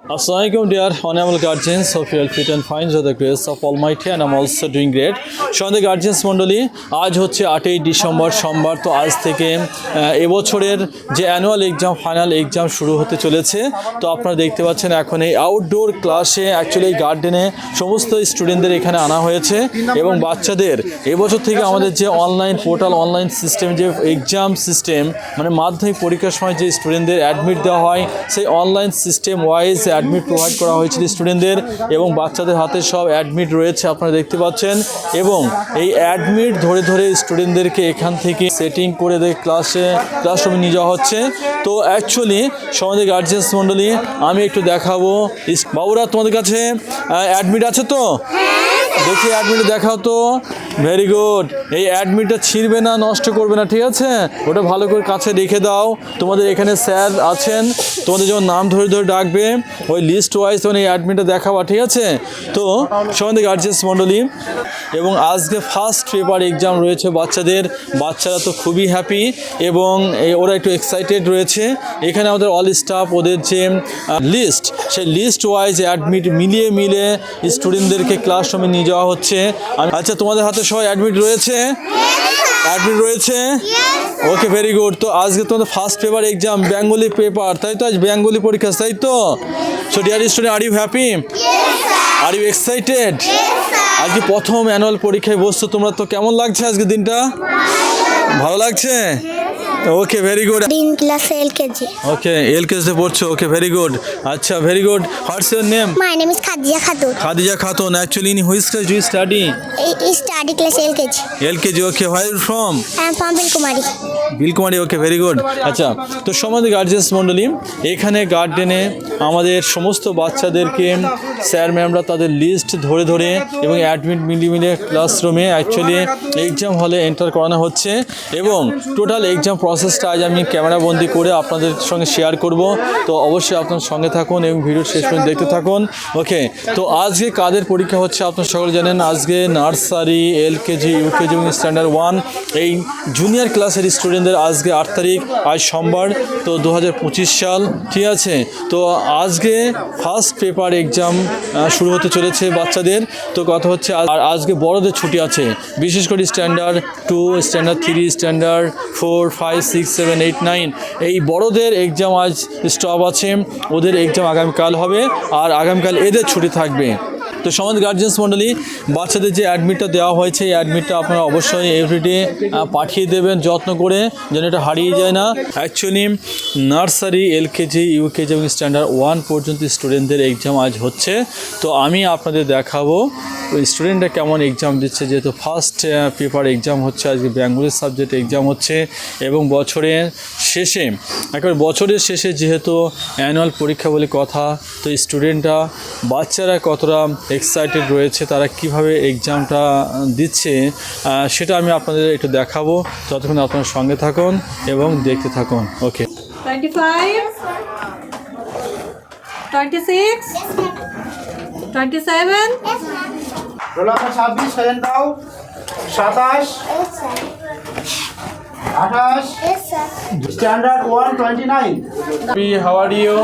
Assalamualaikum dear honorable guardians of your fit and fine by the grace of Almighty and I'm also doing great. সন্ধ্যে guardians মণ্ডলী আজ হচ্ছে 8ই December সোমবার। তো আজ থেকে এবছরের যে অ্যানুয়াল এক্সাম ফাইনাল এক্সাম শুরু হতে চলেছে। তো আপনারা দেখতে পাচ্ছেন এখন এই আউটডোর ক্লাসে অ্যাকচুয়ালি এই গার্ডেনে সমস্ত স্টুডেন্টদের এখানে আনা হয়েছে এবং বাচ্চাদের এবছর থেকে আমাদের যে অনলাইন পোর্টাল অনলাইন সিস্টেম যে এক্সাম সিস্টেম মানে মাধ্যমিক পরীক্ষার সময় যে স্টুডেন্টদের অ্যাডমিট দেওয়া হয় সেই online system wise admit provide করা হয়েছিল স্টুডেন্টদের এবং বাচ্চাদের হাতে সব অ্যাডমিট রয়েছে আপনারা দেখতে পাচ্ছেন এবং এই অ্যাডমিট ধরে ধরে স্টুডেন্টদেরকে এখান থেকে সেটিং করে ক্লাসরুমে নিয়ে যাওয়া হচ্ছে। তো অ্যাকচুয়ালি সমাজের গার্জিয়ান্স মণ্ডলী আমি একটু দেখাবো। বাবুরা তোমাদের কাছে অ্যাডমিট আছে তো? দেখি অ্যাডমিটটা দেখাও তো। Very good. এই অ্যাডমিটটা ছিঁড়বে না, নষ্ট করবে না, ঠিক আছে? ওটা ভালো করে কাছে রেখে দাও। তোমাদের এখানে স্যার আছেন, তোমাদের যখন নাম ধরে ধরে ডাকবে ওই লিস্ট ওয়াইজ তখন এই অ্যাডমিটটা দেখাবা, ঠিক আছে? তো সমাজের গার্জিয়ান্স মণ্ডলী এবং আজকে ফার্স্ট পেপার এক্সাম রয়েছে বাচ্চারা তো খুবই হ্যাপি এবং ওরা একটু এক্সাইটেড রয়েছে। এখানে আমাদের অল স্টাফ ওদের যে লিস্ট সেই লিস্ট ওয়াইজ অ্যাডমিট মিলিয়ে স্টুডেন্টদেরকে ক্লাসরুমে নিয়ে যাওয়া হচ্ছে। আচ্ছা তোমাদের হাতে সবাই অ্যাডমিট রয়েছে? অ্যাডমিট রয়েছে? Okay, very good. তো আজকে তোমাদের first paper exam Bengali paper, তাই তো? আজ বেঙ্গলি পরীক্ষা, তাই তো? So dear student, are you happy? Are you excited? আজকে প্রথম অ্যানুয়াল পরীক্ষায় বসছো তোমরা, তো কেমন লাগছে আজকে দিনটা? ভালো লাগছে? Okay, very good. Class LKG. Okay, LKG তে পড়ছো। Okay, very good. আচ্ছা, very good. What's your name? My name is Khadija Khatun. Khadija Khatun. Actually, in which class do you study? Study class LKG. LKG. Okay, where are you from? I am from Bilkumari. Bilkumari. Okay, very good. আচ্ছা, তো সমাজের guardians মণ্ডলী এখানে গার্ডেনে আমাদের সমস্ত বাচ্চাদেরকে sir ম্যামরা তাদের লিস্ট ধরে ধরে এবং অ্যাডমিট মিলিয়ে ক্লাসরুমে অ্যাকচুয়ালি এক্সাম হলে এন্টার করানো হচ্ছে এবং টোটাল এক্সাম প্রসেসটা আজ আমি ক্যামেরাবন্দি করে আপনাদের সঙ্গে শেয়ার করব। তো অবশ্যই আপনার সঙ্গে থাকুন এবং ভিডিও শেষ পর্যন্ত দেখতে থাকুন। ওকে, তো আজকে কাদের পরীক্ষা হচ্ছে আপনারা সকলে জানেন। আজকে নার্সারি, LKG, UKG এবং স্ট্যান্ডার্ড 1 এই জুনিয়র ক্লাসের স্টুডেন্টদের আজকে 8 তারিখ, আজ সোমবার, তো 2025 সাল, ঠিক আছে? তো আজকে ফার্স্ট পেপার এক্সাম শুরু হতে চলেছে বাচ্চাদের। তো কথা হচ্ছে আর আজকে বড়দের ছুটি আছে, বিশেষ করে স্ট্যান্ডার্ড 2, স্ট্যান্ডার্ড 3, স্ট্যান্ডার্ড 4, 5, 6, 7, 8, 9 এই বড়দের এক্সাম আজ স্টপ আছে। ওদের এক্সাম আগামীকাল হবে আর আগামীকাল এদের ছুটি থাকবে। তো সমাজ গার্জিয়ান্স মণ্ডলী বাচ্চাদের যে অ্যাডমিটটা দেওয়া হয়েছে এই অ্যাডমিটটা আপনারা অবশ্যই এভরিডে পাঠিয়ে দেবেন যত্ন করে, যেন এটা হারিয়ে যায় না। অ্যাকচুয়ালি নার্সারি, LKG, UKG এবং স্ট্যান্ডার্ড 1 পর্যন্ত স্টুডেন্টদের এক্সাম আজ হচ্ছে। তো আমি আপনাদের দেখাবো স্টুডেন্টরা কেমন এক্সাম দিচ্ছে, যেহেতু ফার্স্ট পেপার এক্সাম হচ্ছে আজকে বেঙ্গলি সাবজেক্ট এক্সাম হচ্ছে এবং বছরের শেষে যেহেতু অ্যানুয়াল পরীক্ষা বলে কথা, তো স্টুডেন্টরা বাচ্চারা কতটা এক্সাইটেড রয়েছে, তারা কিভাবে এক্সামটা দিচ্ছে সেটা আমি আপনাদের একটু দেখাবো। ততক্ষণ আপনার সঙ্গে থাকুন এবং দেখতে থাকুন। ওকে, 25, 26, 27, রোল নাম্বার 26 সাজান দাও। 27, 28, standard 1, 29। How are you?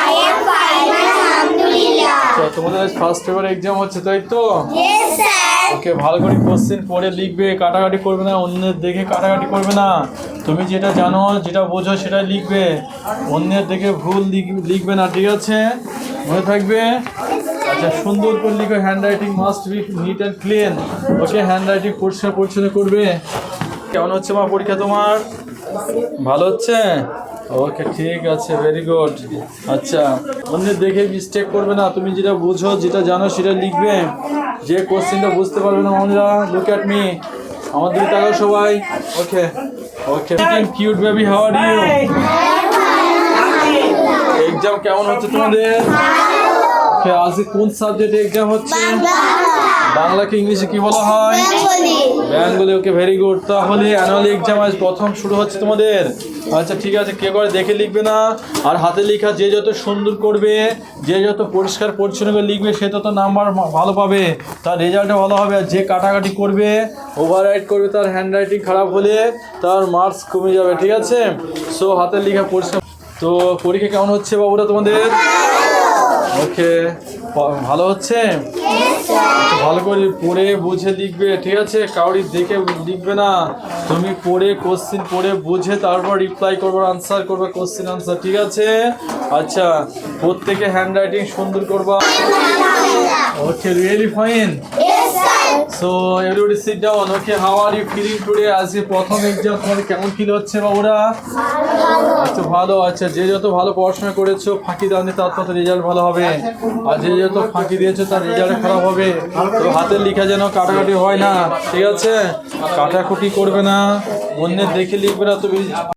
I am fine, আলহামদুলিল্লাহ। তো তোমাদের ফার্স্ট পেপার এক্সাম হচ্ছে, তাই তো? Yes sir. ওকে, ভালো করে কোশ্চেন পড়ে লিখবে, কাটাকাটি করবে না, অন্যের দেখে কাটাকাটি করবে না। তুমি যেটা জানো যেটা বোঝো সেটাই লিখবে, অন্যের দেখে ভুল লিখবে না, ঠিক আছে? মনে থাকবে? আচ্ছা, সুন্দর করে লিখো। Hand writing must be neat and clean. Okay, hand writing পরিষ্কার পরিচ্ছন্ন করবে। কেমন হচ্ছে মা পরীক্ষা তোমার? ভালো হচ্ছে? ওকে, ঠিক আছে, ভেরি গুড। আচ্ছা, অন্যের দেখে মিস্টেক করবে না, তুমি যেটা বুঝো যেটা জানো সেটা লিখবে। যে কোশ্চেনটা বুঝতে পারবে না মামুনিরা, লুক অ্যাট মি, আমার দিকে তাকাও সবাই। Okay okay, cute baby, how are you? Exam কেমন হচ্ছে তোমাদের? ওকে, আজকে কোন সাবজেক্টে এক্সাম হচ্ছে? বাংলাকে ইংলিশে কি বলা হয়? বেঙ্গলি। ওকে, ভেরি গুড। তাহলে অ্যানুয়াল এক্সাম আজ প্রথম শুরু হচ্ছে তোমাদের। আচ্ছা, ঠিক আছে, কে করে দেখে লিখবে না, আর হাতে লেখা যে যত সুন্দর করবে, যে যত পরিষ্কার পরিচ্ছন্ন করে লিখবে সে তত নাম্বার ভালো পাবে, তার রেজাল্টও ভালো হবে। আর যে কাটাকাটি করবে, ওভার রাইট করবে, তার হ্যান্ড রাইটিং খারাপ হলে তার মার্কস কমে যাবে, ঠিক আছে? সো হাতের লেখা পরিষ্কার। তো পরীক্ষা কেমন হচ্ছে বাবুরা তোমাদের? ওকে, ভালো হচ্ছে? ভালো করে পড়ে বুঝে লিখবে, ঠিক আছে? কাউরি দেখে লিখবে না, তুমি পড়ে কোশ্চিন পড়ে বুঝে তারপর রিপ্লাই করবে, আনসার করবে, কোশ্চিন আনসার, ঠিক আছে? আচ্ছা, প্রত্যেকে হ্যান্ড রাইটিং সুন্দর করবা। Okay, really fine. So everybody sit down. Okay, how are you feeling today? আজকে প্রথম এক্সাম, তোমাদের কেমন ফিল হচ্ছে বাবুরা? আচ্ছা, ভালো। আচ্ছা, যে যত ভালো পড়াশোনা করেছো, ফাঁকি দাওনি, তার তত রেজাল্ট ভালো হবে। আর যে যত ফাঁকি দিয়েছো তার রেজাল্ট খারাপ হবে। তো হাতের লেখা যেন কাটাকাটি হয় না, ঠিক আছে? কাটাকুটি করবে না, অন্যের দেখে লিখবে না তুমি।